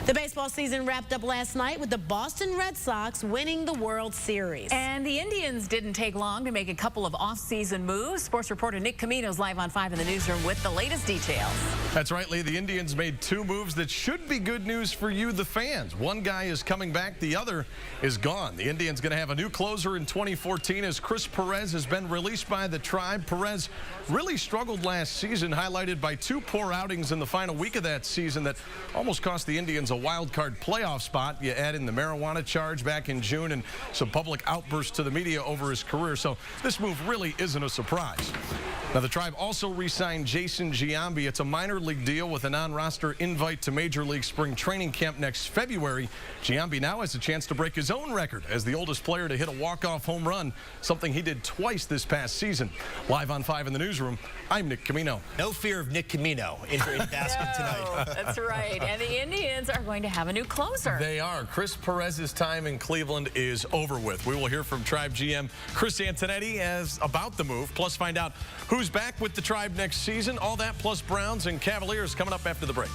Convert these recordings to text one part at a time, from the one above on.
The baseball season wrapped up last night with the Boston Red Sox winning the World Series. And the Indians didn't take long to make a couple of off-season moves. Sports reporter Nick Camino is live on 5 in the newsroom with the latest details. That's right, Lee. The Indians made two moves that should be good news for you, the fans. One guy is coming back. The other is gone. The Indians going to have a new closer in 2014 as Chris Perez has been released by the Tribe. Perez really struggled last season, highlighted by two poor outings in the final week of that season that almost cost the Indians a wild card playoff spot. You add in the marijuana charge back in June and some public outbursts to the media over his career. So this move really isn't a surprise. Now, the Tribe also re-signed Jason Giambi. It's a minor league deal with a non-roster invite to Major League Spring Training Camp next February. Giambi now has a chance to break his own record as the oldest player to hit a walk-off home run, something he did twice this past season. Live on 5 in the newsroom, I'm Nick Camino. No fear of Nick Camino in basket tonight. That's right. And the Indians are going to have a new closer. They are. Chris Perez's time in Cleveland is over with. We will hear from Tribe GM Chris Antonetti about the move, plus find out who's back with the Tribe next season. All that plus Browns and Cavaliers coming up after the break.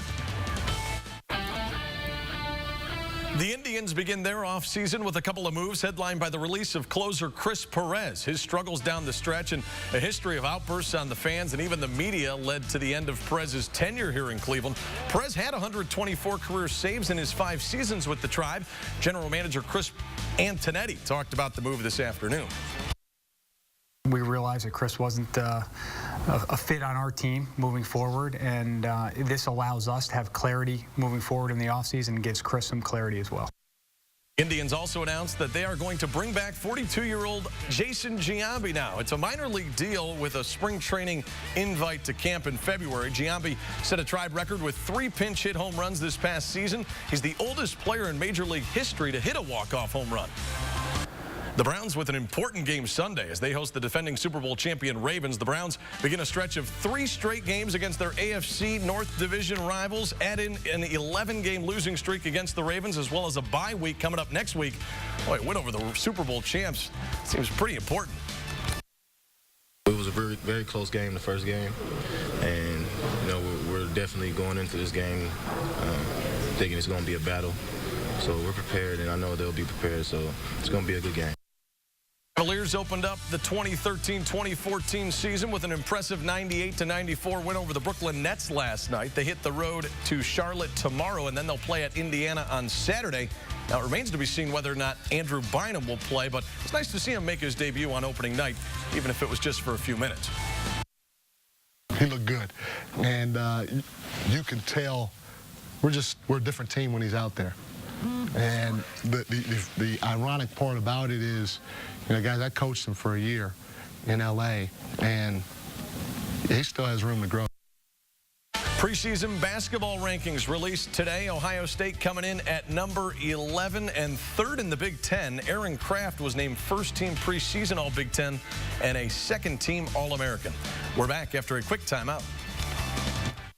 The Indians begin their offseason with a couple of moves headlined by the release of closer Chris Perez. His struggles down the stretch and a history of outbursts on the fans and even the media led to the end of Perez's tenure here in Cleveland. Perez had 124 career saves in his 5 seasons with the Tribe. General Manager Chris Antonetti talked about the move this afternoon. We realized that Chris wasn't a fit on our team moving forward, and this allows us to have clarity moving forward in the offseason and gives Chris some clarity as well. Indians also announced that they are going to bring back 42-year-old Jason Giambi now. It's a minor league deal with a spring training invite to camp in February. Giambi set a Tribe record with 3 pinch hit home runs this past season. He's the oldest player in Major League history to hit a walk-off home run. The Browns with an important game Sunday as they host the defending Super Bowl champion Ravens. The Browns begin a stretch of 3 straight games against their AFC North Division rivals. Add in an 11-game losing streak against the Ravens, as well as a bye week coming up next week. Boy, a win over the Super Bowl champs seems pretty important. It was a very, very close game, the first game, and we're definitely going into this game thinking it's going to be a battle. So we're prepared, and I know they'll be prepared, so it's going to be a good game. Cavaliers opened up the 2013-2014 season with an impressive 98-94 win over the Brooklyn Nets last night. They hit the road to Charlotte tomorrow, and then they'll play at Indiana on Saturday. Now, it remains to be seen whether or not Andrew Bynum will play, but it's nice to see him make his debut on opening night, even if it was just for a few minutes. He looked good, and you can tell we're a different team when he's out there. And the ironic part about it is, guys, I coached him for a year in L.A., and he still has room to grow. Preseason basketball rankings released today. Ohio State coming in at number 11 and 3rd in the Big Ten. Aaron Kraft was named first-team preseason All-Big Ten and a second-team All-American. We're back after a quick timeout.